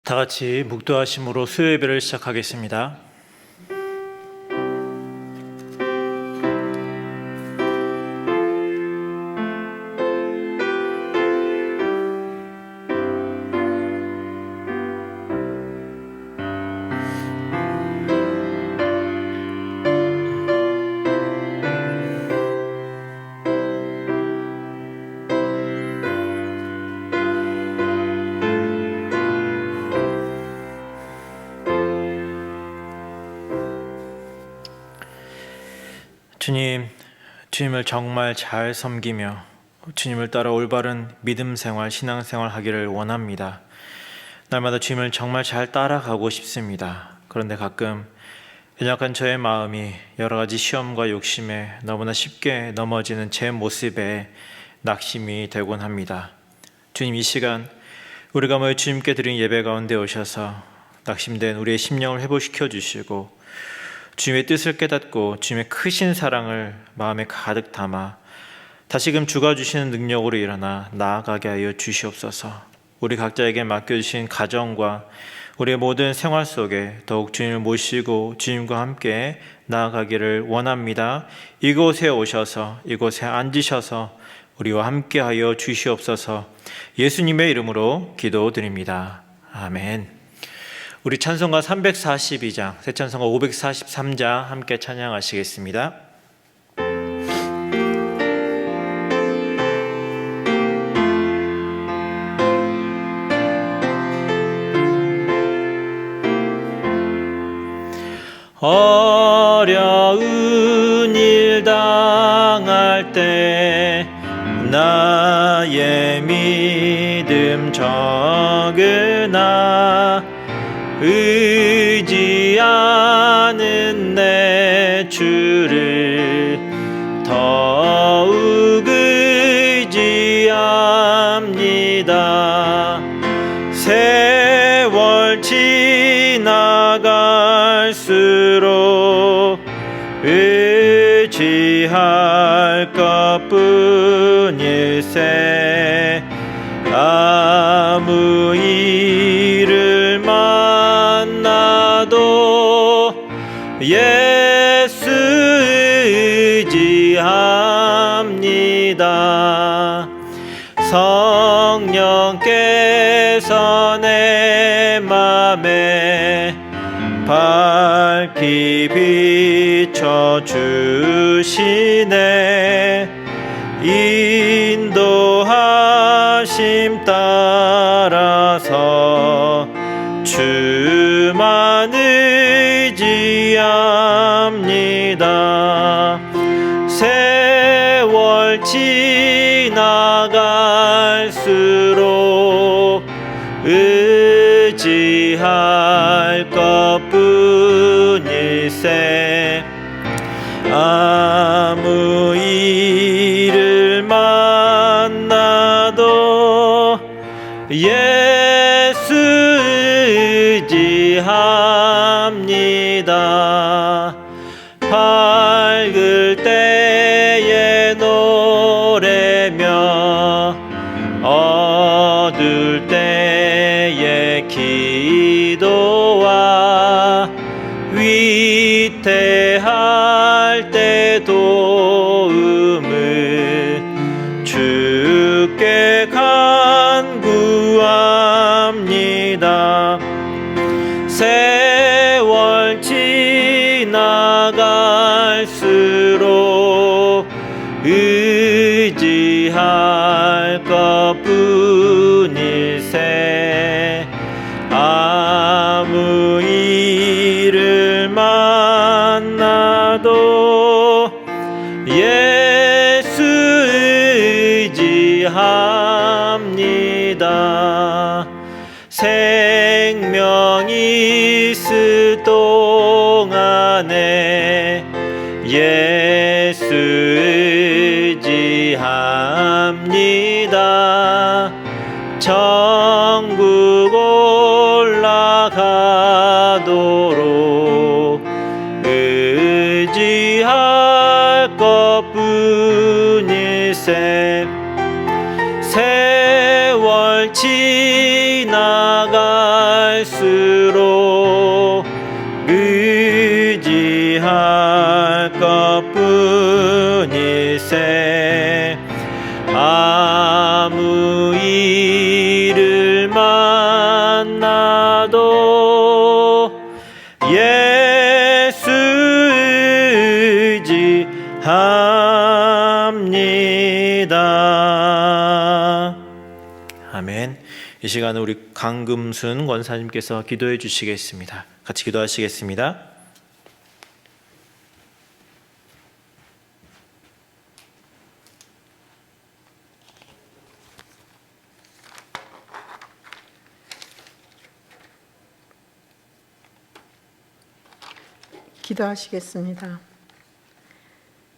다 같이 묵도하심으로 수요 예배를 시작하겠습니다. 주님을 정말 잘 섬기며 주님을 따라 올바른 믿음 생활, 신앙 생활 하기를 원합니다. 날마다 주님을 정말 잘 따라가고 싶습니다. 그런데 가끔 연약한 저의 마음이 여러 가지 시험과 욕심에 너무나 쉽게 넘어지는 제 모습에 낙심이 되곤 합니다. 주님, 이 시간 우리가 모여 주님께 드린 예배 가운데 오셔서 낙심된 우리의 심령을 회복시켜 주시고 주님의 뜻을 깨닫고 주님의 크신 사랑을 마음에 가득 담아 다시금 주가 주시는 능력으로 일어나 나아가게 하여 주시옵소서. 우리 각자에게 맡겨주신 가정과 우리의 모든 생활 속에 더욱 주님을 모시고 주님과 함께 나아가기를 원합니다. 이곳에 오셔서 이곳에 앉으셔서 우리와 함께 하여 주시옵소서. 예수님의 이름으로 기도드립니다. 아멘. 우리 찬송가 342장, 새 찬송가 543장 함께 찬양하시겠습니다. 어려운 일 당할 때 나의 믿음 적으나 의지하는 내 주를 더욱 의지합니다. 세월 지나갈수록 의지할 것뿐일세. 아무 일을 만나도 예수 의지합니다. 성령께서 내 맘에 밝히 비춰주시네. 인도하심 따라서 주만 의지합니다. 세월 지나갈수록 의지할 것뿐일세. 아무 일을 만나도 예수 의지합니다. 밝을 때에 노래며 어두울 때에 기도와 위태할 때 도움을 주께 간구합니다. 세월 지나갈수록 의지할 것뿐일세. 아무 일을 만나도 예수 의지합니다. 생명이 있을 동안에 예수 의지합니다. 천국 올라가도록 의지할 것뿐일세. 세월 지나갈 갈수록 의지할 것뿐일세. 아무 일을 만나도 예수 의지합니다. 아멘. 이 시간은 우리 강금순 권사님께서 기도해 주시겠습니다. 같이 기도하시겠습니다. 기도하시겠습니다.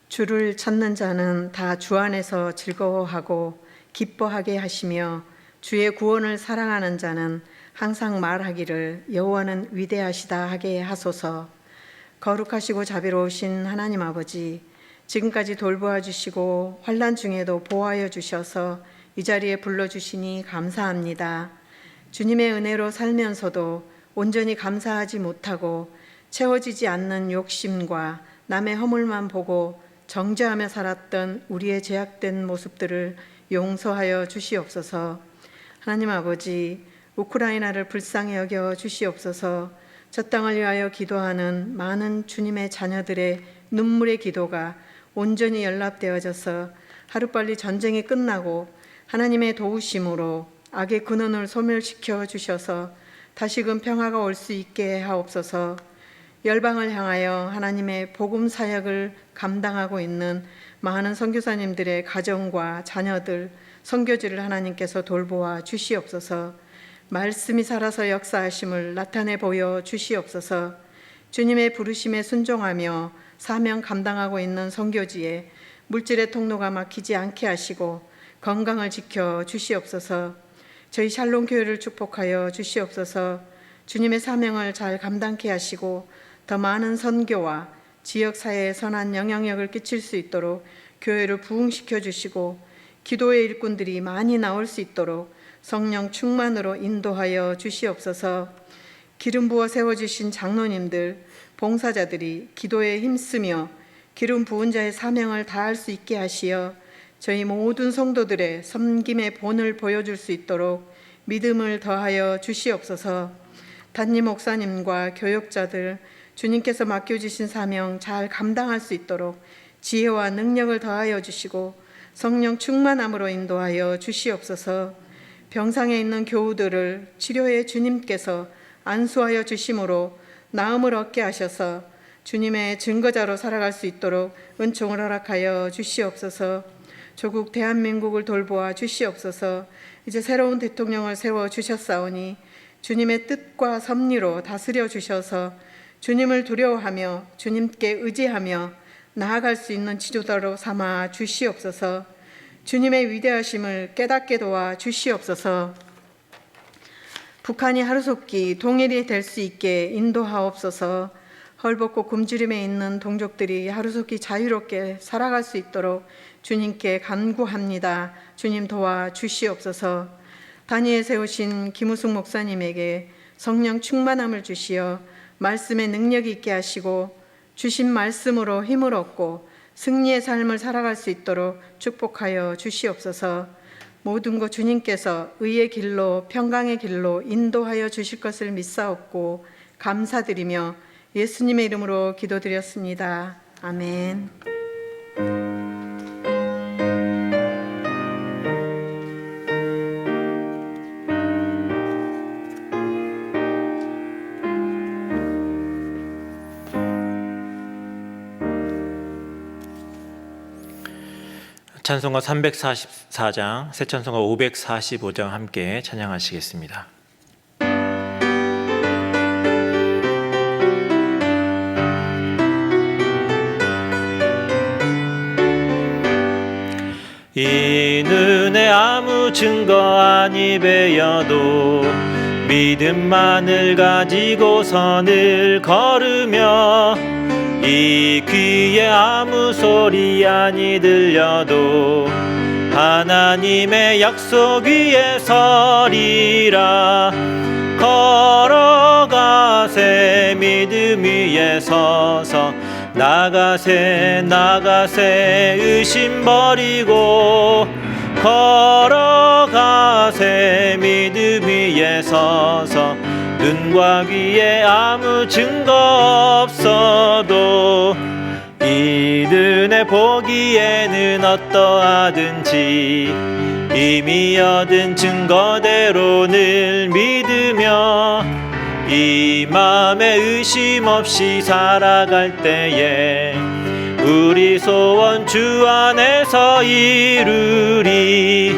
주를 찾는 자는 다 주 안에서 즐거워하고 기뻐하게 하시며 주의 구원을 사랑하는 자는 항상 말하기를 여호와는 위대하시다 하게 하소서. 거룩하시고 자비로우신 하나님 아버지, 지금까지 돌보아 주시고 환난 중에도 보호하여 주셔서 이 자리에 불러주시니 감사합니다. 주님의 은혜로 살면서도 온전히 감사하지 못하고 채워지지 않는 욕심과 남의 허물만 보고 정죄하며 살았던 우리의 죄악된 모습들을 용서하여 주시옵소서. 하나님 아버지, 우크라이나를 불쌍히 여겨 주시옵소서. 저 땅을 위하여 기도하는 많은 주님의 자녀들의 눈물의 기도가 온전히 연락되어져서 하루빨리 전쟁이 끝나고 하나님의 도우심으로 악의 근원을 소멸시켜 주셔서 다시금 평화가 올 수 있게 하옵소서. 열방을 향하여 하나님의 복음 사역을 감당하고 있는 많은 선교사님들의 가정과 자녀들, 선교지를 하나님께서 돌보아 주시옵소서. 말씀이 살아서 역사하심을 나타내 보여 주시옵소서. 주님의 부르심에 순종하며 사명 감당하고 있는 선교지에 물질의 통로가 막히지 않게 하시고 건강을 지켜 주시옵소서. 저희 샬롬 교회를 축복하여 주시옵소서. 주님의 사명을 잘 감당케 하시고 더 많은 선교와 지역사회에 선한 영향력을 끼칠 수 있도록 교회를 부흥시켜 주시고 기도의 일꾼들이 많이 나올 수 있도록 성령 충만으로 인도하여 주시옵소서. 기름 부어 세워주신 장로님들, 봉사자들이 기도에 힘쓰며 기름 부은 자의 사명을 다할 수 있게 하시어 저희 모든 성도들의 섬김의 본을 보여줄 수 있도록 믿음을 더하여 주시옵소서. 담임 목사님과 교역자들, 주님께서 맡겨주신 사명 잘 감당할 수 있도록 지혜와 능력을 더하여 주시고 성령 충만함으로 인도하여 주시옵소서. 병상에 있는 교우들을 치료해 주님께서 안수하여 주심으로 나음을 얻게 하셔서 주님의 증거자로 살아갈 수 있도록 은총을 허락하여 주시옵소서. 조국 대한민국을 돌보아 주시옵소서. 이제 새로운 대통령을 세워 주셨사오니 주님의 뜻과 섭리로 다스려 주셔서 주님을 두려워하며 주님께 의지하며 나아갈 수 있는 지도자로 삼아 주시옵소서. 주님의 위대하심을 깨닫게 도와 주시옵소서. 북한이 하루속히 동일이 될 수 있게 인도하옵소서. 헐벗고 굶주림에 있는 동족들이 하루속히 자유롭게 살아갈 수 있도록 주님께 간구합니다. 주님 도와 주시옵소서. 단위에 세우신 김우숙 목사님에게 성령 충만함을 주시어 말씀의 능력이 있게 하시고 주신 말씀으로 힘을 얻고 승리의 삶을 살아갈 수 있도록 축복하여 주시옵소서. 모든 것 주님께서 의의 길로 평강의 길로 인도하여 주실 것을 믿사옵고 감사드리며 예수님의 이름으로 기도드렸습니다. 아멘. 찬송가 344장, 새 찬송가 545장 함께 찬양하시겠습니다. 이 눈에 아무 증거 아니 배여도 믿음만을 가지고서 늘 걸으며 이 귀에 아무 소리 아니 들려도 하나님의 약속 위에 서리라. 걸어가세 믿음 위에 서서 나가세 나가세 의심 버리고 걸어가세 믿음 위에 서서 눈과 귀에 아무 증거 없어도 이들의 보기에는 어떠하든지 이미 얻은 증거대로 늘 믿으며 이 맘에 의심 없이 살아갈 때에 우리 소원 주 안에서 이루리.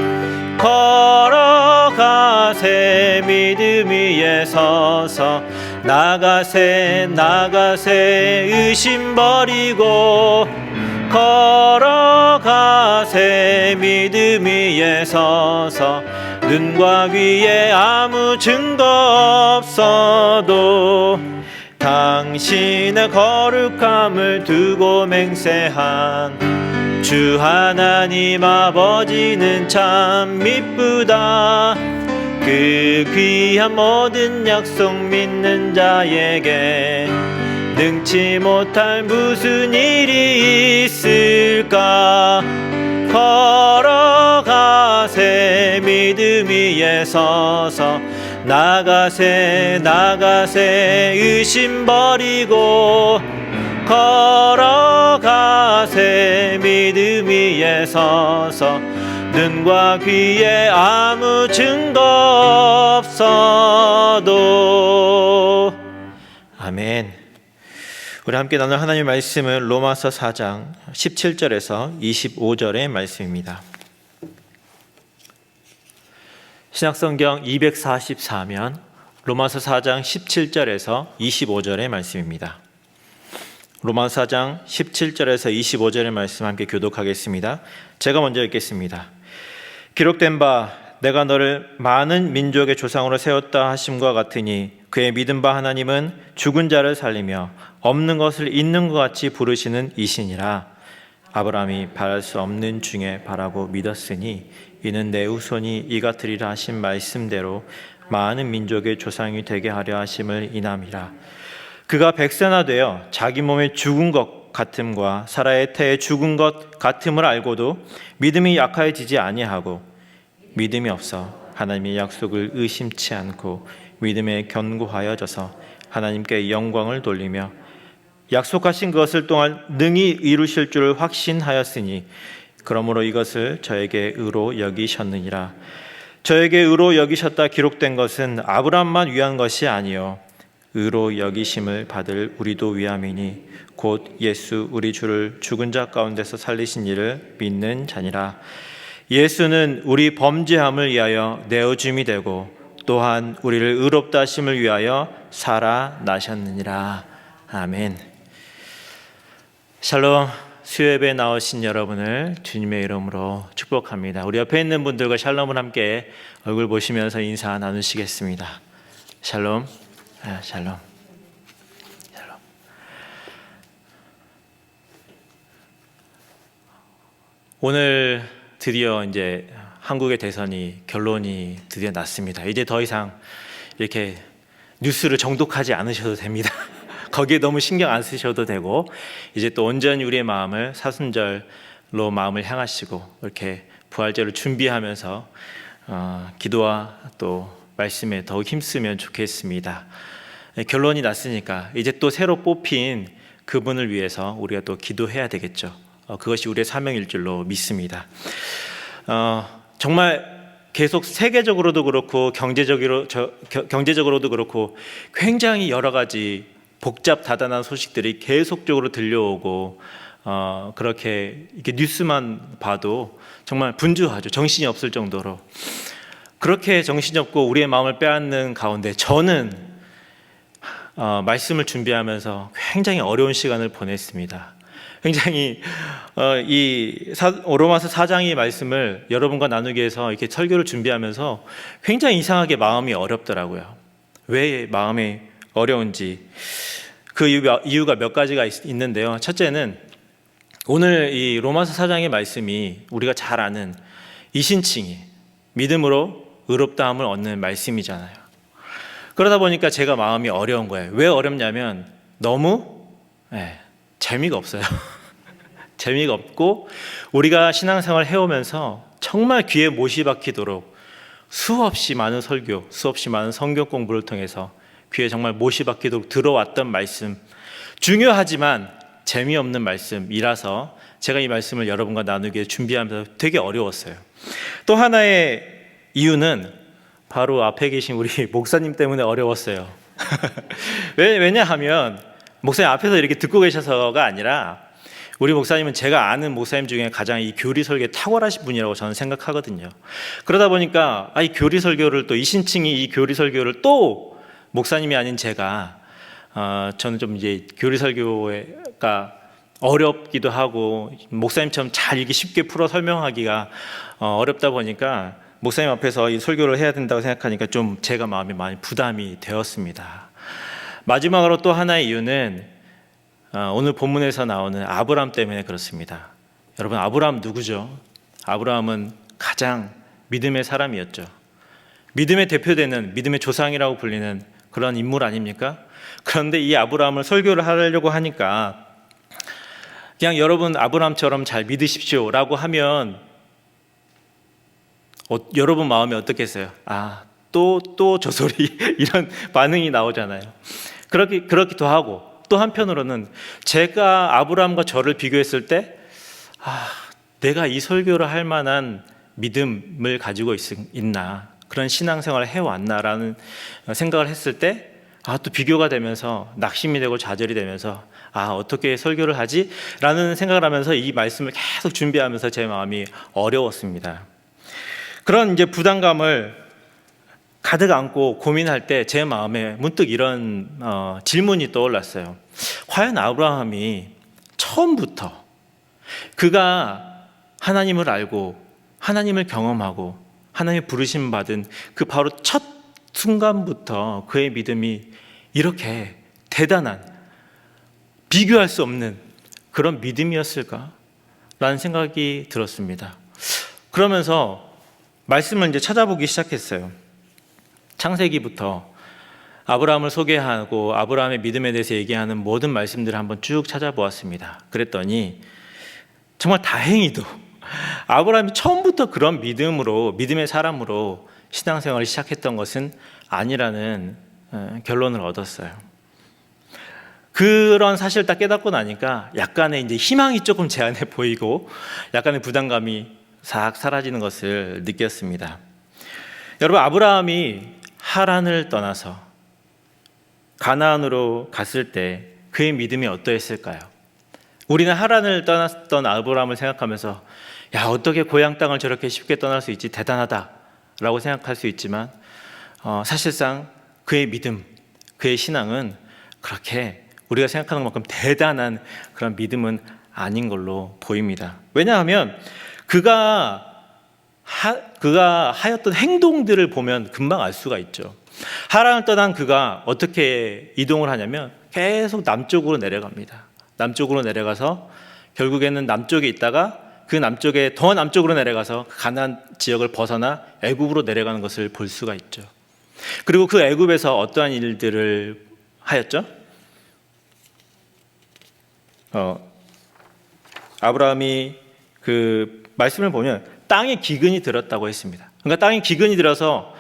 걸어가세 믿음 위에 서서 나가세 나가세 의심 버리고 걸어가세 믿음 위에 서서 눈과 귀에 아무 증거 없어도 당신의 거룩함을 두고 맹세한 주 하나님 아버지는 참 미쁘다. 그 귀한 모든 약속 믿는 자에게 능치 못할 무슨 일이 있을까. 걸어가세 믿음 위에 서서 나가세 나가세 의심 버리고 걸어가세 믿음 위에 서서 눈과 귀에 아무 증거 없어도. 아멘. 우리 함께 나눌 하나님의 말씀은 로마서 4장 17절에서 25절의 말씀입니다. 신약성경 244면 로마서 4장 17절에서 25절의 말씀입니다. 로마서 4장 17절에서 25절의 말씀 함께 교독하겠습니다. 제가 먼저 읽겠습니다. 기록된 바 내가 너를 많은 민족의 조상으로 세웠다 하심과 같으니 그의 믿은 바 하나님은 죽은 자를 살리며 없는 것을 있는 것 같이 부르시는 이시니라. 아브라함이 바랄 수 없는 중에 바라고 믿었으니 이는 내 후손이 이같으리라 하신 말씀대로 많은 민족의 조상이 되게 하려 하심을 인함이라. 그가 백세나 되어 자기 몸에 죽은 것 같음과 사라의 태에 죽은 것 같음을 알고도 믿음이 약해지지 아니하고 믿음이 없어 하나님의 약속을 의심치 않고 믿음에 견고하여져서 하나님께 영광을 돌리며 약속하신 것을 또한 능히 이루실 줄을 확신하였으니 그러므로 이것을 저에게 의로 여기셨느니라. 저에게 의로 여기셨다 기록된 것은 아브라함만 위한 것이 아니요 의로 여기심을 받을 우리도 위함이니 곧 예수 우리 주를 죽은 자 가운데서 살리신 이를 믿는 자니라. 예수는 우리 범죄함을 위하여 내어줌이 되고 또한 우리를 의롭다 하심을 위하여 살아나셨느니라. 아멘. 샬롬. 수요예배에 나오신 여러분을 주님의 이름으로 축복합니다. 우리 옆에 있는 분들과 샬롬을 함께 얼굴 보시면서 인사 나누시겠습니다. 샬롬. 샬롬. 샬롬. 오늘 드디어 이제 한국의 대선이 결론이 드디어 났습니다. 이제 더 이상 이렇게 뉴스를 정독하지 않으셔도 됩니다. 거기에 너무 신경 안 쓰셔도 되고 이제 또 온전히 우리의 마음을 사순절로 마음을 향하시고 이렇게 부활절을 준비하면서 기도와 또 말씀에 더욱 힘쓰면 좋겠습니다. 결론이 났으니까 이제 또 새로 뽑힌 그분을 위해서 우리가 또 기도해야 되겠죠. 그것이 우리의 사명일 줄로 믿습니다. 정말 계속 세계적으로도 그렇고 경제적으로도 그렇고 굉장히 여러 가지 복잡다단한 소식들이 계속적으로 들려오고 그렇게 이렇게 뉴스만 봐도 정말 분주하죠. 정신이 없을 정도로. 그렇게 정신이 없고 우리의 마음을 빼앗는 가운데 저는 말씀을 준비하면서 굉장히 어려운 시간을 보냈습니다. 굉장히 이 로마서 4장의 말씀을 여러분과 나누기 위해서 이렇게 설교를 준비하면서 굉장히 이상하게 마음이 어렵더라고요. 왜 마음이 어려운지 그 이유가 몇 가지가 있는데요. 첫째는 오늘 이 로마서 4장의 말씀이 우리가 잘 아는 이신칭이 믿음으로 의롭다함을 얻는 말씀이잖아요. 그러다 보니까 제가 마음이 어려운 거예요. 왜 어렵냐면 너무 재미가 없어요. 재미가 없고 우리가 신앙생활을 해오면서 정말 귀에 못이 박히도록 수없이 많은 설교, 수없이 많은 성경 공부를 통해서 귀에 정말 못이 박히도록 들어왔던 말씀, 중요하지만 재미없는 말씀이라서 제가 이 말씀을 여러분과 나누기 위해 준비하면서 되게 어려웠어요. 또 하나의 이유는 바로 앞에 계신 우리 목사님 때문에 어려웠어요. 왜냐하면 목사님 앞에서 이렇게 듣고 계셔서가 아니라 우리 목사님은 제가 아는 목사님 중에 가장 이 교리 설교에 탁월하신 분이라고 저는 생각하거든요. 그러다 보니까 이 교리 설교를 또 이신칭이 이 교리 설교를 또 목사님이 아닌 제가 저는 좀 이제 교리 설교가 어렵기도 하고 목사님처럼 잘 이렇게 쉽게 풀어 설명하기가 어렵다 보니까 목사님 앞에서 이 설교를 해야 된다고 생각하니까 좀 제가 마음이 많이 부담이 되었습니다. 마지막으로 또 하나의 이유는 오늘 본문에서 나오는 아브라함 때문에 그렇습니다. 여러분, 아브라함 누구죠? 아브라함은 가장 믿음의 사람이었죠. 믿음의 대표되는 믿음의 조상이라고 불리는 그런 인물 아닙니까? 그런데 이 아브라함을 설교를 하려고 하니까 그냥 여러분 아브라함처럼 잘 믿으십시오 라고 하면 여러분 마음이 어떻겠어요? 또 저 소리 이런 반응이 나오잖아요. 그렇기도 하고 또 한편으로는 제가 아브라함과 저를 비교했을 때 내가 이 설교를 할 만한 믿음을 가지고 있나, 그런 신앙생활을 해왔나라는 생각을 했을 때 또 비교가 되면서 낙심이 되고 좌절이 되면서 어떻게 설교를 하지? 라는 생각을 하면서 이 말씀을 계속 준비하면서 제 마음이 어려웠습니다. 그런 이제 부담감을 가득 안고 고민할 때 제 마음에 문득 이런 질문이 떠올랐어요. 과연 아브라함이 처음부터 그가 하나님을 알고 하나님을 경험하고 하나님의 부르심 받은 그 바로 첫 순간부터 그의 믿음이 이렇게 대단한, 비교할 수 없는 그런 믿음이었을까? 라는 생각이 들었습니다. 그러면서 말씀을 이제 찾아보기 시작했어요. 창세기부터 아브라함을 소개하고 아브라함의 믿음에 대해서 얘기하는 모든 말씀들을 한번 쭉 찾아보았습니다. 그랬더니 정말 다행히도 아브라함이 처음부터 그런 믿음의 사람으로 신앙생활을 시작했던 것은 아니라는 결론을 얻었어요. 그런 사실을 딱 깨닫고 나니까 약간의 이제 희망이 조금 제 안에 보이고 약간의 부담감이 싹 사라지는 것을 느꼈습니다. 여러분, 아브라함이 하란을 떠나서 가나안으로 갔을 때 그의 믿음이 어떠했을까요? 우리는 하란을 떠났던 아브라함을 생각하면서 어떻게 고향 땅을 저렇게 쉽게 떠날 수 있지, 대단하다라고 생각할 수 있지만 사실상 그의 믿음, 그의 신앙은 그렇게 우리가 생각하는 만큼 대단한 그런 믿음은 아닌 걸로 보입니다. 왜냐하면 그가 하였던 행동들을 보면 금방 알 수가 있죠. 하란을 떠난 그가 어떻게 이동을 하냐면 계속 남쪽으로 내려갑니다. 남쪽으로 내려가서 결국에는 남쪽에 있다가 그 남쪽에 더 남쪽으로 내려가서 가나안 지역을 벗어나 애굽으로 내려가는 것을 볼 수가 있죠. 그리고 그 애굽에서 어떠한 일들을 하였죠? 아브라함이 그 말씀을 보면 땅에 기근이 들었다고 했습니다. 그러니까 땅에 기근이 들어서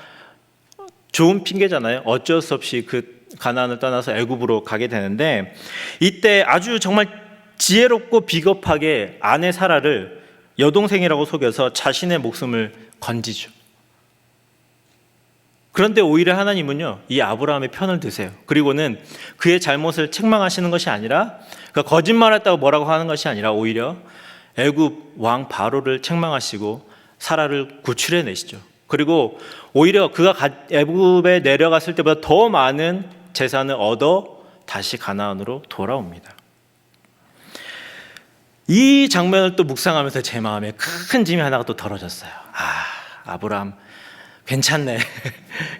좋은 핑계잖아요. 어쩔 수 없이 그 가나안을 떠나서 애굽으로 가게 되는데 이때 아주 정말 지혜롭고 비겁하게 아내 사라를 여동생이라고 속여서 자신의 목숨을 건지죠. 그런데 오히려 하나님은요, 이 아브라함의 편을 드세요. 그리고는 그의 잘못을 책망하시는 것이 아니라, 그러니까 거짓말했다고 뭐라고 하는 것이 아니라 오히려 애굽 왕 바로를 책망하시고 사라를 구출해 내시죠. 그리고 오히려 그가 애굽에 내려갔을 때보다 더 많은 재산을 얻어 다시 가나안으로 돌아옵니다. 이 장면을 또 묵상하면서 제 마음에 큰 짐이 하나가 또 덜어졌어요. 아브라함 괜찮네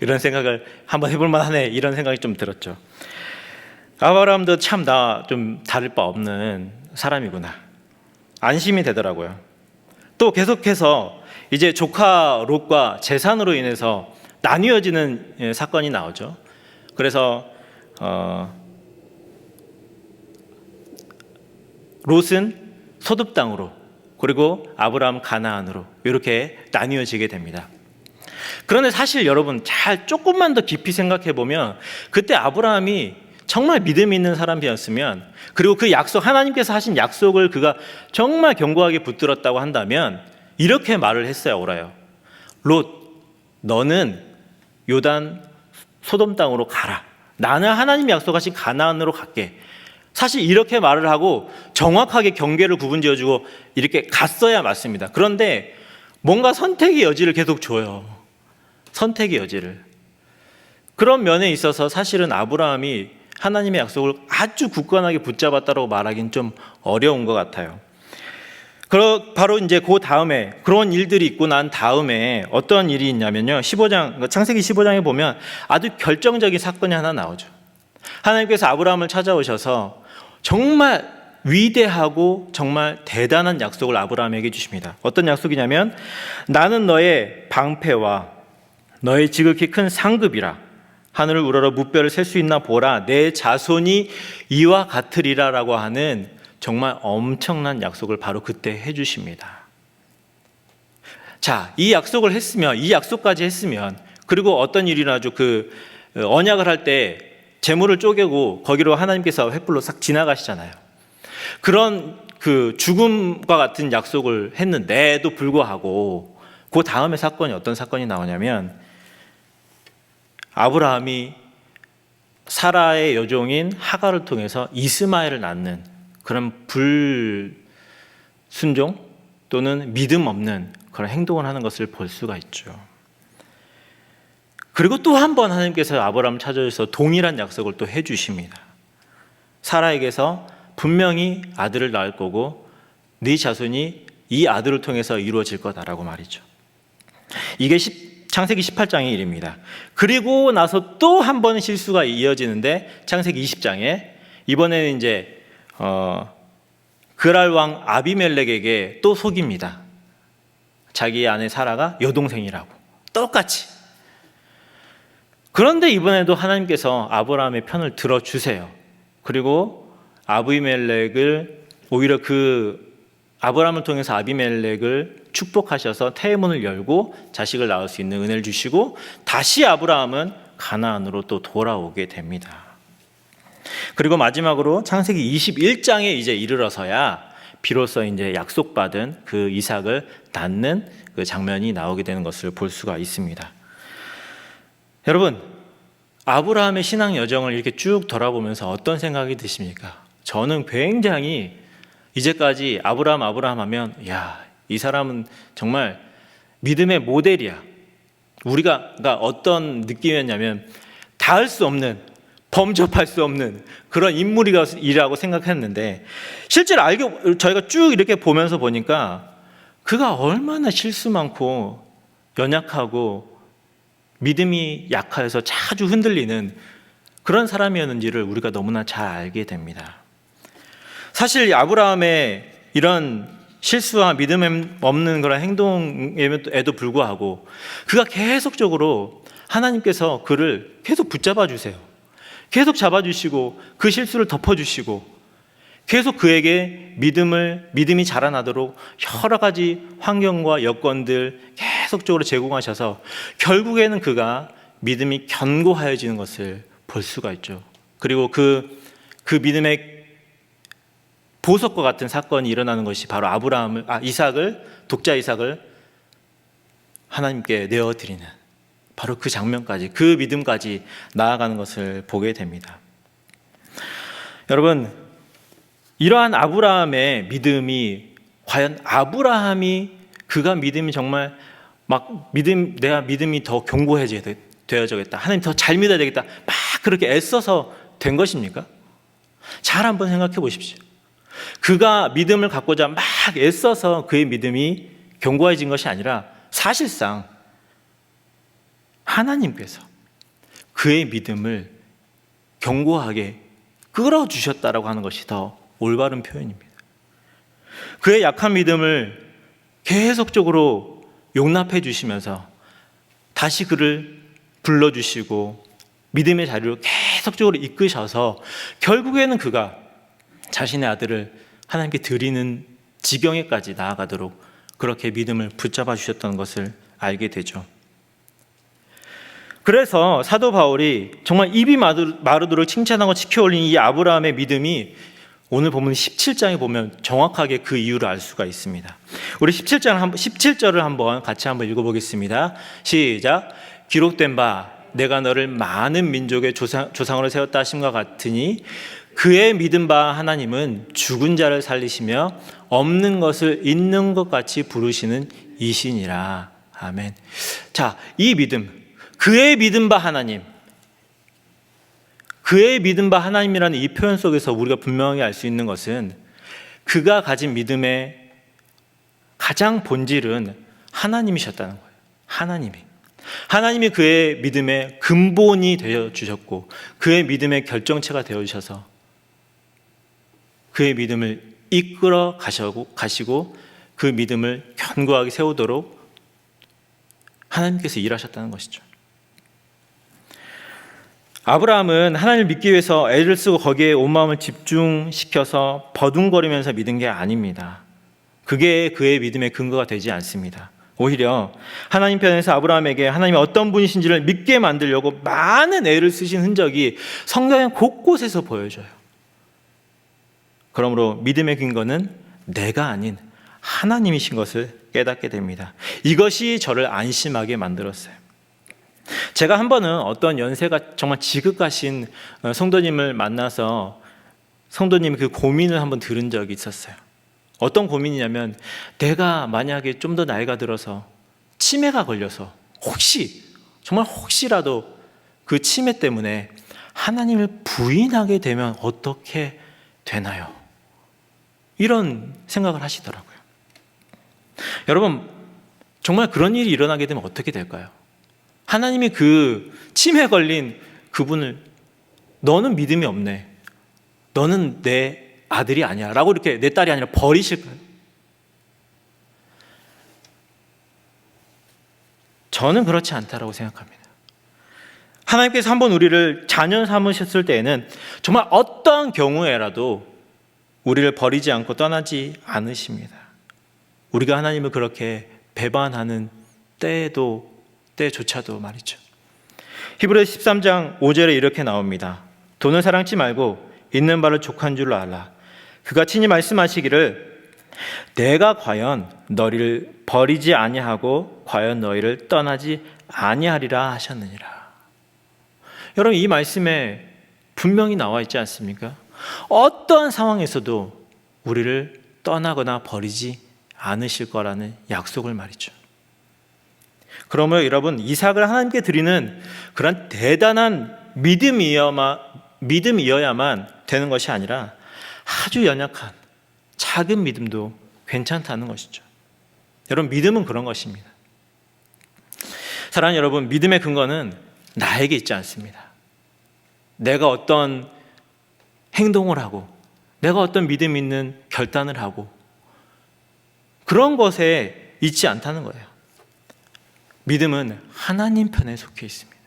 이런 생각을 한번 해볼 만하네, 이런 생각이 좀 들었죠. 아브라함도 참 나 좀 다를 바 없는 사람이구나, 안심이 되더라고요. 또 계속해서 이제 조카 롯과 재산으로 인해서 나뉘어지는 사건이 나오죠. 그래서 롯은 소돔 땅으로, 그리고 아브라함 가나안으로 이렇게 나뉘어지게 됩니다. 그런데 사실 여러분 조금만 더 깊이 생각해 보면, 그때 아브라함이 정말 믿음 있는 사람이었으면, 그리고 그 약속, 하나님께서 하신 약속을 그가 정말 견고하게 붙들었다고 한다면 이렇게 말을 했어야 옳아요. 롯, 너는 요단 소돔 땅으로 가라. 나는 하나님이 약속하신 가나안으로 갈게. 사실 이렇게 말을 하고 정확하게 경계를 구분지어주고 이렇게 갔어야 맞습니다. 그런데 뭔가 선택의 여지를 계속 줘요. 선택의 여지를. 그런 면에 있어서 사실은 아브라함이 하나님의 약속을 아주 굳건하게 붙잡았다고 말하기는 좀 어려운 것 같아요. 바로 이제 그 다음에, 그런 일들이 있고 난 다음에 어떤 일이 있냐면요, 창세기 15장에 보면 아주 결정적인 사건이 하나 나오죠. 하나님께서 아브라함을 찾아오셔서 정말 위대하고 정말 대단한 약속을 아브라함에게 주십니다. 어떤 약속이냐면, 나는 너의 방패와 너의 지극히 큰 상급이라. 하늘을 우러러 무뼈를 셀 수 있나 보라. 내 자손이 이와 같으리라 라고 하는 정말 엄청난 약속을 바로 그때 해주십니다. 자, 이 약속을 했으면, 이 약속까지 했으면, 그리고 어떤 일이 나죠. 언약을 할 때 재물을 쪼개고 거기로 하나님께서 횃불로 싹 지나가시잖아요. 그런 죽음과 같은 약속을 했는데도 불구하고 그 다음에 사건이 어떤 사건이 나오냐면, 아브라함이 사라의 여종인 하갈을 통해서 이스마엘을 낳는 그런 불순종 또는 믿음 없는 그런 행동을 하는 것을 볼 수가 있죠. 그리고 또 한 번 하나님께서 아브라함을 찾아오셔서 동일한 약속을 또 해주십니다. 사라에게서 분명히 아들을 낳을 거고 네 자손이 이 아들을 통해서 이루어질 거다라고 말이죠. 이게 창세기 18장의 일입니다. 그리고 나서 또 한 번 실수가 이어지는데, 창세기 20장에 이번에는 이제 그랄 왕 아비멜렉에게 또 속입니다. 자기의 아내 사라가 여동생이라고 똑같이. 그런데 이번에도 하나님께서 아브라함의 편을 들어주세요. 그리고 아비멜렉을 오히려 아브라함을 통해서 아비멜렉을 축복하셔서 태문을 열고 자식을 낳을 수 있는 은혜를 주시고, 다시 아브라함은 가나안으로 또 돌아오게 됩니다. 그리고 마지막으로 창세기 21장에 이제 이르러서야 비로소 이제 약속받은 그 이삭을 낳는 그 장면이 나오게 되는 것을 볼 수가 있습니다. 여러분, 아브라함의 신앙 여정을 이렇게 쭉 돌아보면서 어떤 생각이 드십니까? 저는 굉장히 이제까지 아브라함 하면, 이 사람은 정말 믿음의 모델이야. 우리가 어떤 느낌이었냐면, 닿을 수 없는, 범접할 수 없는 그런 인물이라고 생각했는데, 실제로 저희가 쭉 이렇게 보면서 보니까 그가 얼마나 실수 많고 연약하고 믿음이 약해서 자주 흔들리는 그런 사람이었는지를 우리가 너무나 잘 알게 됩니다. 사실 아브라함의 이런 실수와 믿음 없는 그런 행동에도 불구하고 그가 계속적으로 하나님께서 그를 계속 붙잡아 주세요. 계속 잡아주시고 그 실수를 덮어주시고 계속 그에게 믿음이 자라나도록 여러 가지 환경과 여건들 계속적으로 제공하셔서 결국에는 그가 믿음이 견고하여지는 것을 볼 수가 있죠. 그리고 그 믿음의 보석과 같은 사건이 일어나는 것이 바로 독자 이삭을 하나님께 내어드리는 바로 그 장면까지, 그 믿음까지 나아가는 것을 보게 됩니다. 여러분, 이러한 아브라함의 믿음이 과연 그가 믿음이 정말 내가 믿음이 더 견고해져야겠다, 하나님 더 잘 믿어야 되겠다, 막 그렇게 애써서 된 것입니까? 잘 한번 생각해 보십시오. 그가 믿음을 갖고자 막 애써서 그의 믿음이 견고해진 것이 아니라 사실상 하나님께서 그의 믿음을 견고하게 끌어주셨다라고 하는 것이 더 올바른 표현입니다. 그의 약한 믿음을 계속적으로 용납해 주시면서 다시 그를 불러주시고 믿음의 자리로 계속적으로 이끄셔서 결국에는 그가 자신의 아들을 하나님께 드리는 지경에까지 나아가도록 그렇게 믿음을 붙잡아 주셨던 것을 알게 되죠. 그래서 사도 바울이 정말 입이 마르도록 칭찬하고 지켜올린 이 아브라함의 믿음이 오늘 본문 17장에 보면 정확하게 그 이유를 알 수가 있습니다. 우리 17절을 한번 같이 한번 읽어보겠습니다. 시작. 기록된 바 내가 너를 많은 민족의 조상으로 세웠다 하심과 같으니 그의 믿은 바 하나님은 죽은 자를 살리시며 없는 것을 있는 것 같이 부르시는 이시니라. 아멘. 자, 이 믿음, 그의 믿은 바 하나님, 그의 믿은 바 하나님이라는 이 표현 속에서 우리가 분명히 알 수 있는 것은 그가 가진 믿음의 가장 본질은 하나님이셨다는 거예요. 하나님이 그의 믿음의 근본이 되어 주셨고 그의 믿음의 결정체가 되어 주셔서 그의 믿음을 이끌어 가시고 그 믿음을 견고하게 세우도록 하나님께서 일하셨다는 것이죠. 아브라함은 하나님을 믿기 위해서 애를 쓰고 거기에 온 마음을 집중시켜서 버둥거리면서 믿은 게 아닙니다. 그게 그의 믿음의 근거가 되지 않습니다. 오히려 하나님 편에서 아브라함에게 하나님이 어떤 분이신지를 믿게 만들려고 많은 애를 쓰신 흔적이 성경의 곳곳에서 보여져요. 그러므로 믿음의 근거는 내가 아닌 하나님이신 것을 깨닫게 됩니다. 이것이 저를 안심하게 만들었어요. 제가 한 번은 어떤 연세가 정말 지극하신 성도님을 만나서 성도님 그 고민을 한번 들은 적이 있었어요. 어떤 고민이냐면 내가 만약에 좀 더 나이가 들어서 치매가 걸려서 정말 혹시라도 그 치매 때문에 하나님을 부인하게 되면 어떻게 되나요? 이런 생각을 하시더라고요. 여러분, 정말 그런 일이 일어나게 되면 어떻게 될까요? 하나님이 그 치매 걸린 그분을 너는 믿음이 없네, 너는 내 아들이 아니야 라고 이렇게 내 딸이 아니라 버리실까요? 저는 그렇지 않다라고 생각합니다. 하나님께서 한번 우리를 자녀 삼으셨을 때에는 정말 어떠한 경우에라도 우리를 버리지 않고 떠나지 않으십니다. 우리가 하나님을 그렇게 배반하는 때조차도 말이죠. 히브리서 13장 5절에 이렇게 나옵니다. 돈을 사랑치 말고 있는 바를 족한 줄로 알라. 그가 친히 말씀하시기를 내가 과연 너희를 버리지 아니하고 과연 너희를 떠나지 아니하리라 하셨느니라. 여러분, 이 말씀에 분명히 나와 있지 않습니까? 어떠한 상황에서도 우리를 떠나거나 버리지 않으실 거라는 약속을 말이죠. 그러므로 여러분, 이삭을 하나님께 드리는 그런 대단한 믿음이어야만 되는 것이 아니라 아주 연약한 작은 믿음도 괜찮다는 것이죠. 여러분, 믿음은 그런 것입니다. 사랑하는 여러분, 믿음의 근거는 나에게 있지 않습니다. 내가 어떤 행동을 하고 내가 어떤 믿음 있는 결단을 하고 그런 것에 있지 않다는 거예요. 믿음은 하나님 편에 속해 있습니다.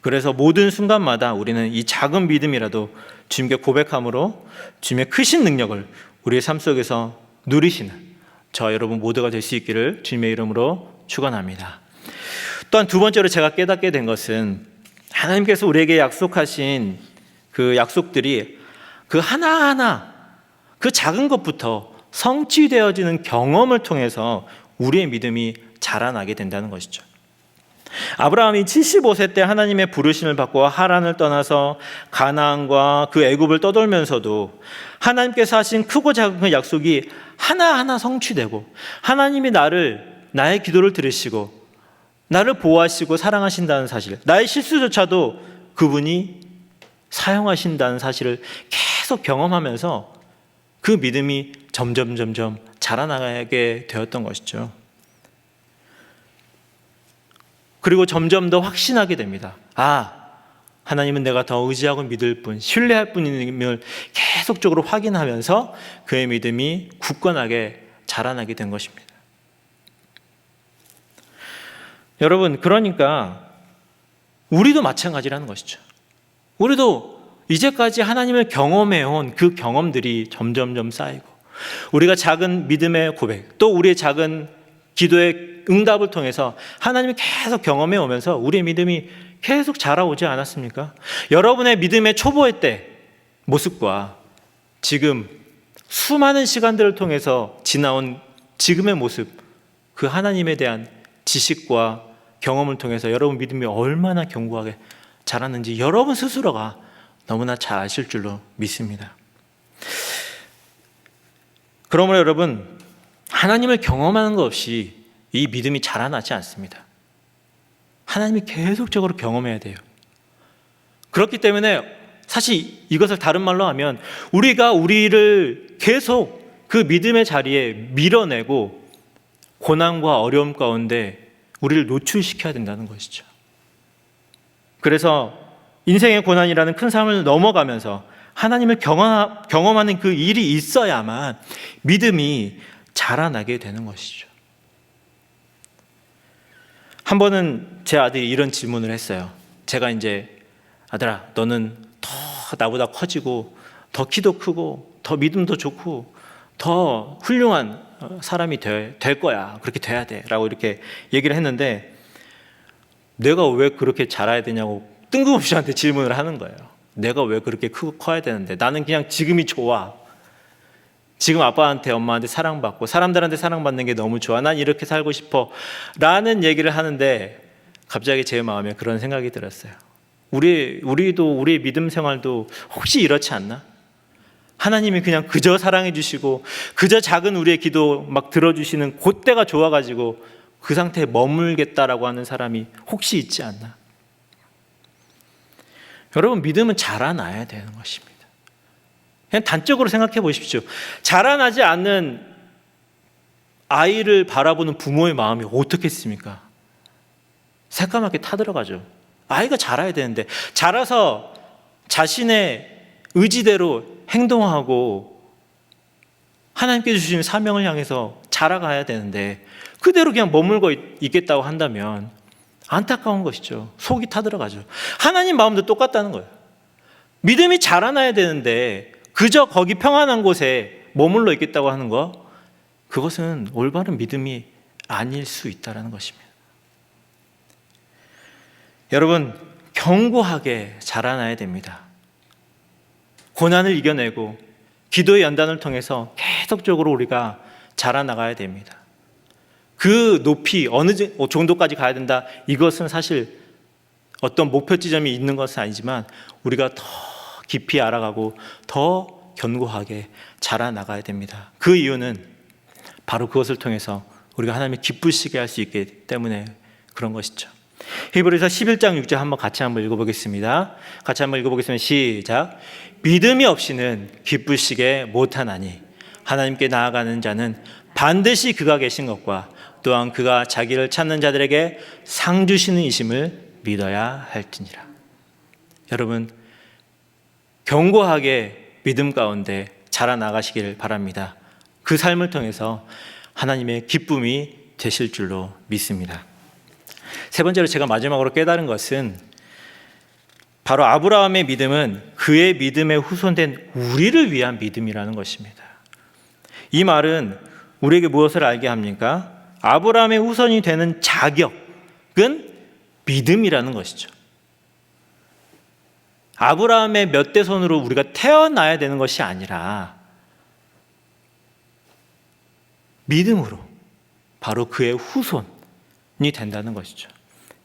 그래서 모든 순간마다 우리는 이 작은 믿음이라도 주님께 고백함으로 주님의 크신 능력을 우리의 삶 속에서 누리시는 저 여러분 모두가 될 수 있기를 주님의 이름으로 축원합니다. 또한 두 번째로 제가 깨닫게 된 것은 하나님께서 우리에게 약속하신 그 약속들이 그 하나하나 그 작은 것부터 성취되어지는 경험을 통해서 우리의 믿음이 자라나게 된다는 것이죠. 아브라함이 75세 때 하나님의 부르심을 받고 하란을 떠나서 가나안과 그 애굽을 떠돌면서도 하나님께서 하신 크고 작은 그 약속이 하나하나 성취되고 하나님이 나의 기도를 들으시고 나를 보호하시고 사랑하신다는 사실, 나의 실수조차도 그분이 사용하신다는 사실을 계속 경험하면서 그 믿음이 점점 자라나게 되었던 것이죠. 그리고 점점 더 확신하게 됩니다. 하나님은 내가 더 의지하고 믿을 분, 신뢰할 분임을 계속적으로 확인하면서 그의 믿음이 굳건하게 자라나게 된 것입니다. 여러분, 그러니까 우리도 마찬가지라는 것이죠. 우리도 이제까지 하나님을 경험해온 그 경험들이 점점점 쌓이고, 우리가 작은 믿음의 고백, 또 우리의 작은 기도의 응답을 통해서 하나님을 계속 경험해 오면서 우리의 믿음이 계속 자라오지 않았습니까? 여러분의 믿음의 초보의 때 모습과 지금 수많은 시간들을 통해서 지나온 지금의 모습, 그 하나님에 대한 지식과 경험을 통해서 여러분 믿음이 얼마나 견고하게 자랐는지 여러분 스스로가 너무나 잘 아실 줄로 믿습니다. 그러므로 여러분, 하나님을 경험하는 것 없이 이 믿음이 자라나지 않습니다. 하나님이 계속적으로 경험해야 돼요. 그렇기 때문에 사실 이것을 다른 말로 하면 우리가 우리를 계속 그 믿음의 자리에 밀어내고 고난과 어려움 가운데 우리를 노출시켜야 된다는 것이죠. 그래서 인생의 고난이라는 큰 삶을 넘어가면서 하나님을 경험하는 그 일이 있어야만 믿음이 자라나게 되는 것이죠. 한 번은 제 아들이 이런 질문을 했어요. 제가 이제 아들아, 너는 더 나보다 커지고 더 키도 크고 더 믿음도 좋고 더 훌륭한 사람이 될 거야. 그렇게 돼야 돼. 라고 이렇게 얘기를 했는데 내가 왜 그렇게 자라야 되냐고 뜬금없이 저한테 질문을 하는 거예요. 내가 왜 그렇게 크고 커야 되는데 나는 그냥 지금이 좋아. 지금 아빠한테 엄마한테 사랑받고 사람들한테 사랑받는 게 너무 좋아. 난 이렇게 살고 싶어. 라는 얘기를 하는데 갑자기 제 마음에 그런 생각이 들었어요. 우리도 우리의 믿음 생활도 혹시 이렇지 않나? 하나님이 그냥 그저 사랑해 주시고 그저 작은 우리의 기도 막 들어주시는 그때가 좋아가지고 그 상태에 머물겠다라고 하는 사람이 혹시 있지 않나? 여러분, 믿음은 자라나야 되는 것입니다. 그냥 단적으로 생각해 보십시오. 자라나지 않는 아이를 바라보는 부모의 마음이 어떻겠습니까? 새까맣게 타들어가죠. 아이가 자라야 되는데 자라서 자신의 의지대로 행동하고 하나님께 주신 사명을 향해서 자라가야 되는데 그대로 그냥 머물고 있겠다고 한다면 안타까운 것이죠. 속이 타들어가죠. 하나님 마음도 똑같다는 거예요. 믿음이 자라나야 되는데 그저 거기 평안한 곳에 머물러 있겠다고 하는 거, 그것은 올바른 믿음이 아닐 수 있다는 것입니다. 여러분, 견고하게 자라나야 됩니다. 고난을 이겨내고 기도의 연단을 통해서 계속적으로 우리가 자라나가야 됩니다. 그 높이 어느 정도까지 가야 된다, 이것은 사실 어떤 목표 지점이 있는 것은 아니지만 우리가 더 깊이 알아가고 더 견고하게 자라나가야 됩니다. 그 이유는 바로 그것을 통해서 우리가 하나님을 기쁘시게 할 수 있기 때문에 그런 것이죠. 히브리서 11장 6절 같이 한번 읽어보겠습니다. 같이 한번 읽어보겠습니다. 시작. 믿음이 없이는 기쁘시게 못하나니 하나님께 나아가는 자는 반드시 그가 계신 것과 또한 그가 자기를 찾는 자들에게 상 주시는 이심을 믿어야 할지니라. 여러분, 견고하게 믿음 가운데 자라나가시기를 바랍니다. 그 삶을 통해서 하나님의 기쁨이 되실 줄로 믿습니다. 세 번째로 제가 마지막으로 깨달은 것은 바로 아브라함의 믿음은 그의 믿음의 후손된 우리를 위한 믿음이라는 것입니다. 이 말은 우리에게 무엇을 알게 합니까? 아브라함의 후손이 되는 자격은 믿음이라는 것이죠. 아브라함의 몇 대 손으로 우리가 태어나야 되는 것이 아니라 믿음으로 바로 그의 후손이 된다는 것이죠.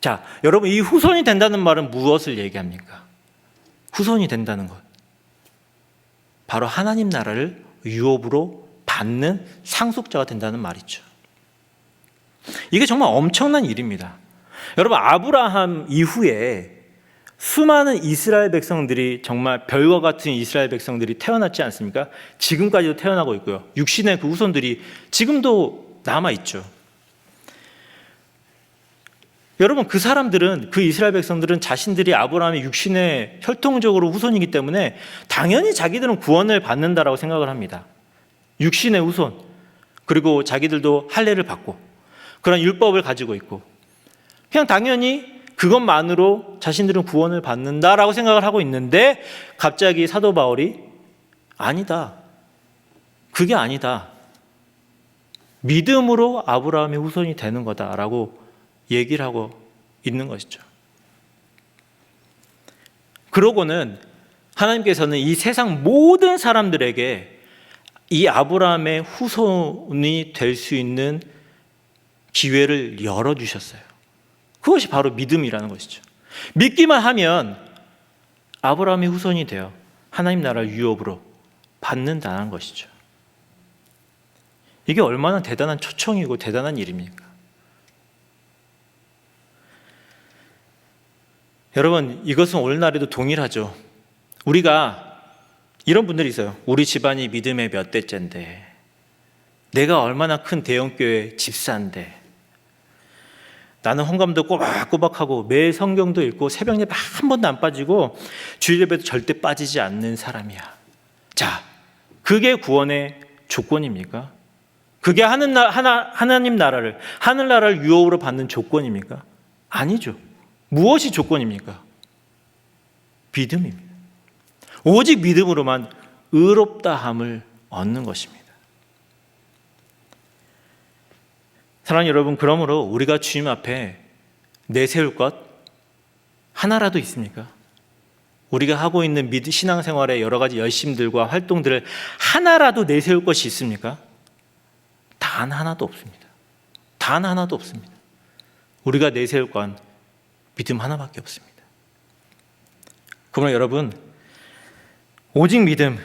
자, 여러분, 이 후손이 된다는 말은 무엇을 얘기합니까? 후손이 된다는 것, 바로 하나님 나라를 유업으로 받는 상속자가 된다는 말이죠. 이게 정말 엄청난 일입니다. 여러분, 아브라함 이후에 수많은 이스라엘 백성들이, 정말 별과 같은 이스라엘 백성들이 태어났지 않습니까? 지금까지도 태어나고 있고요. 육신의 그 후손들이 지금도 남아있죠. 여러분, 그 사람들은, 그 이스라엘 백성들은 자신들이 아브라함의 육신의 혈통적으로 후손이기 때문에 당연히 자기들은 구원을 받는다라고 생각을 합니다. 육신의 후손, 그리고 자기들도 할례를 받고 그런 율법을 가지고 있고 그냥 당연히 그것만으로 자신들은 구원을 받는다라고 생각을 하고 있는데 갑자기 사도 바울이 아니다. 그게 아니다. 믿음으로 아브라함의 후손이 되는 거다라고 얘기를 하고 있는 것이죠. 그러고는 하나님께서는 이 세상 모든 사람들에게 이 아브라함의 후손이 될 수 있는 기회를 열어주셨어요. 그것이 바로 믿음이라는 것이죠. 믿기만 하면 아브라함의 후손이 되어 하나님 나라를 유업으로 받는다는 것이죠. 이게 얼마나 대단한 초청이고 대단한 일입니까? 여러분, 이것은 오늘날에도 동일하죠. 우리가 이런 분들이 있어요. 우리 집안이 믿음의 몇 대째인데, 내가 얼마나 큰 대형교회 집사인데, 나는 헌금도 꼬박꼬박하고 매일 성경도 읽고 새벽 예배 한 번도 안 빠지고 주일 예배도 절대 빠지지 않는 사람이야. 자, 그게 구원의 조건입니까? 그게 하나님 나라를, 하늘나라를 유업으로 받는 조건입니까? 아니죠. 무엇이 조건입니까? 믿음입니다. 오직 믿음으로만 의롭다함을 얻는 것입니다. 사랑하는 여러분, 그러므로 우리가 주님 앞에 내세울 것 하나라도 있습니까? 우리가 하고 있는 신앙생활의 여러 가지 열심들과 활동들을 하나라도 내세울 것이 있습니까? 단 하나도 없습니다. 단 하나도 없습니다. 우리가 내세울 건 믿음 하나밖에 없습니다. 그러므로 여러분, 오직 믿음,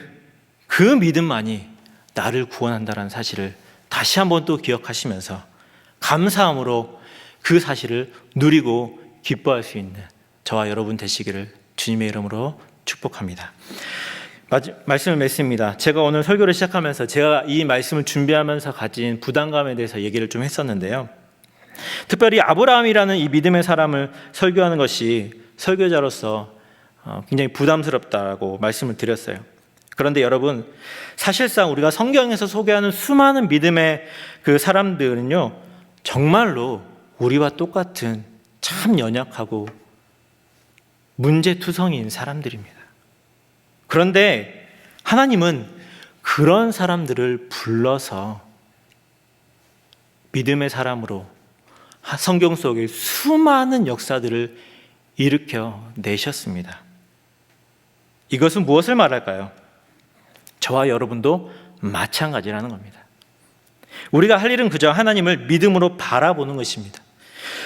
그 믿음만이 나를 구원한다는 사실을 다시 한번 또 기억하시면서 감사함으로 그 사실을 누리고 기뻐할 수 있는 저와 여러분 되시기를 주님의 이름으로 축복합니다. 말씀을 맺습니다. 제가 오늘 설교를 시작하면서 제가 이 말씀을 준비하면서 가진 부담감에 대해서 얘기를 좀 했었는데요. 특별히 아브라함이라는 이 믿음의 사람을 설교하는 것이 설교자로서 굉장히 부담스럽다고 말씀을 드렸어요. 그런데 여러분, 사실상 우리가 성경에서 소개하는 수많은 믿음의 그 사람들은요, 정말로 우리와 똑같은 참 연약하고 문제투성이인 사람들입니다. 그런데 하나님은 그런 사람들을 불러서 믿음의 사람으로 성경 속에 수많은 역사들을 일으켜 내셨습니다. 이것은 무엇을 말할까요? 저와 여러분도 마찬가지라는 겁니다. 우리가 할 일은 그저 하나님을 믿음으로 바라보는 것입니다.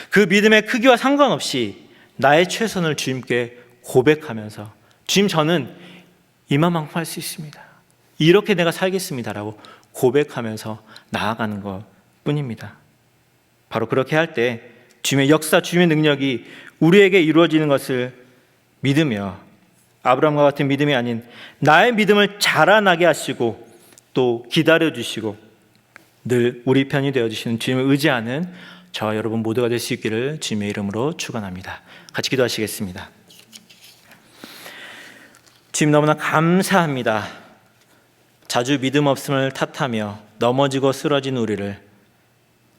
그 믿음의 크기와 상관없이 나의 최선을 주님께 고백하면서 주님, 저는 이만큼 할 수 있습니다. 이렇게 내가 살겠습니다라고 고백하면서 나아가는 것 뿐입니다. 바로 그렇게 할 때 주님의 역사, 주님의 능력이 우리에게 이루어지는 것을 믿으며 아브라함과 같은 믿음이 아닌 나의 믿음을 자라나게 하시고 또 기다려주시고 늘 우리 편이 되어주시는 주님을 의지하는 저와 여러분 모두가 될 수 있기를 주님의 이름으로 축원합니다. 같이 기도하시겠습니다. 주님, 너무나 감사합니다. 자주 믿음 없음을 탓하며 넘어지고 쓰러진 우리를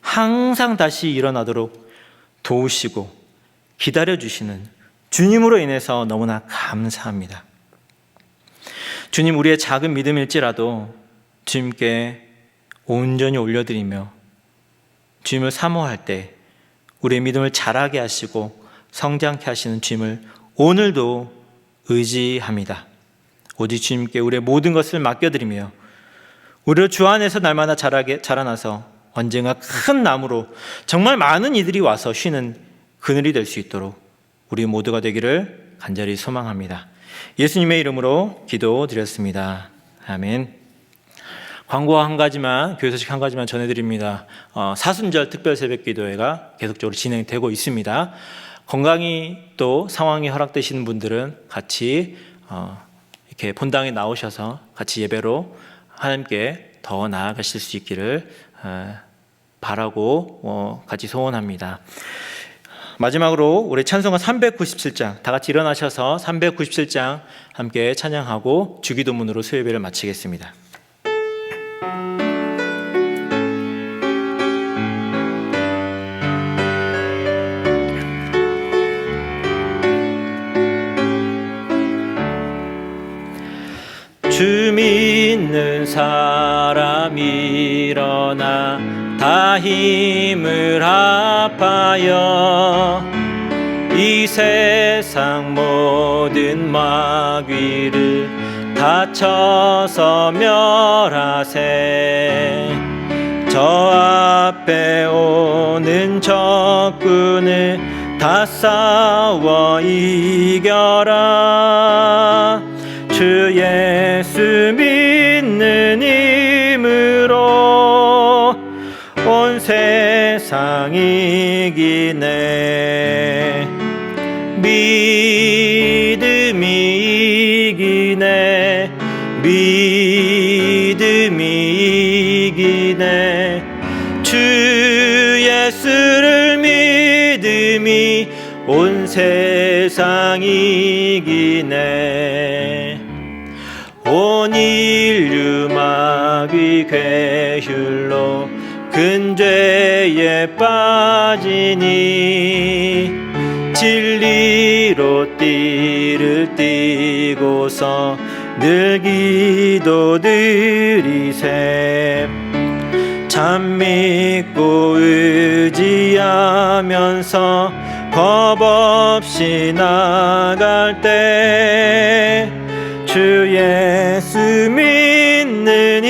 항상 다시 일어나도록 도우시고 기다려주시는 주님으로 인해서 너무나 감사합니다. 주님, 우리의 작은 믿음일지라도 주님께 온전히 올려드리며 주님을 사모할 때 우리의 믿음을 자라게 하시고 성장케 하시는 주님을 오늘도 의지합니다. 오직 주님께 우리의 모든 것을 맡겨드리며 우리를 주 안에서 날마다 자라나서 언젠가 큰 나무로 정말 많은 이들이 와서 쉬는 그늘이 될 수 있도록 우리 모두가 되기를 간절히 소망합니다. 예수님의 이름으로 기도드렸습니다. 아멘. 광고 한 가지만, 교회 소식 한 가지만 전해드립니다. 사순절 특별 새벽 기도회가 계속적으로 진행되고 있습니다. 건강이 또 상황이 허락되시는 분들은 같이 이렇게 본당에 나오셔서 같이 예배로 하나님께 더 나아가실 수 있기를 바라고 같이 소원합니다. 마지막으로 우리 찬송가 397장 다 같이 일어나셔서 397장 함께 찬양하고 주기도문으로 수요예배를 마치겠습니다. 모든 사람 일어나 다 힘을 합하여 이 세상 모든 마귀를 다 쳐서 멸하세. 저 앞에 오는 적군을 다 싸워 이겨라. 주 예수 믿는 힘으로 온 세상 이기네. 믿음이 이기네. 믿음이 이기네. 주 예수를 믿음이 온 세상 이기네. 온 인류 마귀 괴휼로 큰 죄에 빠지니 진리로 띠를 띠고서 늘 기도 드리세. 참 믿고 의지하면서 겁 없이 나갈 때 주 예수 믿는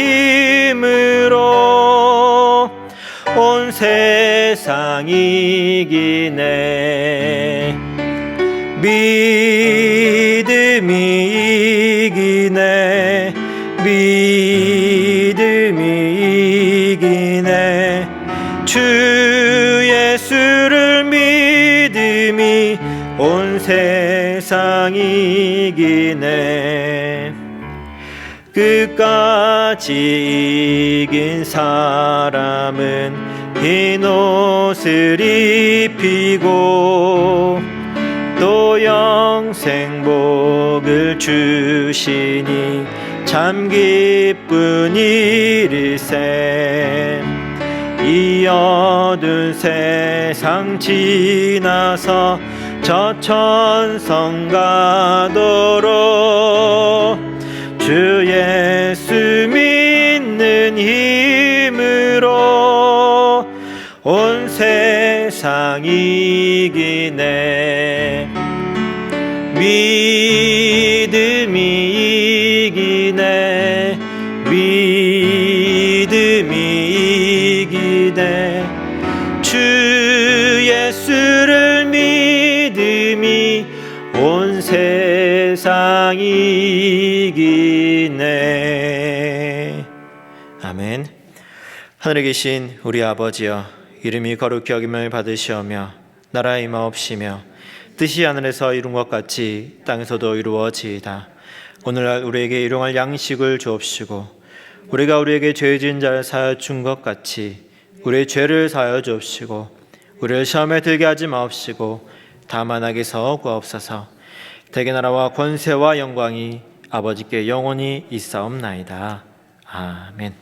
힘으로 온 세상 이기네. 믿음이 이기네. 믿음이 이기네. 주 예수를 믿음이 온 세상 이기네. 끝까지 이긴 사람은 흰 옷을 입히고 또 영생복을 주시니 참 기쁜 일일세. 이 어두운 세상 지나서 저 천성 가도록 주 예수 믿는 힘으로 온 세상 이기네. 믿음이 이기네. 믿음이 이기네. 주 예수를 믿음이 온 세상 이기네. 아멘. 하늘에 계신 우리 아버지여, 이름이 거룩히 여김을 받으시오며 나라의 임하옵시며 뜻이 하늘에서 이룬 것 같이 땅에서도 이루어지이다. 오늘날 우리에게 일용할 양식을 주옵시고 우리가 우리에게 죄 지은 자를 사하여 준 것 같이 우리의 죄를 사하여 주옵시고 우리를 시험에 들게 하지 마옵시고 다만 악에서 구하옵소서. 대개 나라와 권세와 영광이 아버지께 영원히 있사옵나이다. 아멘.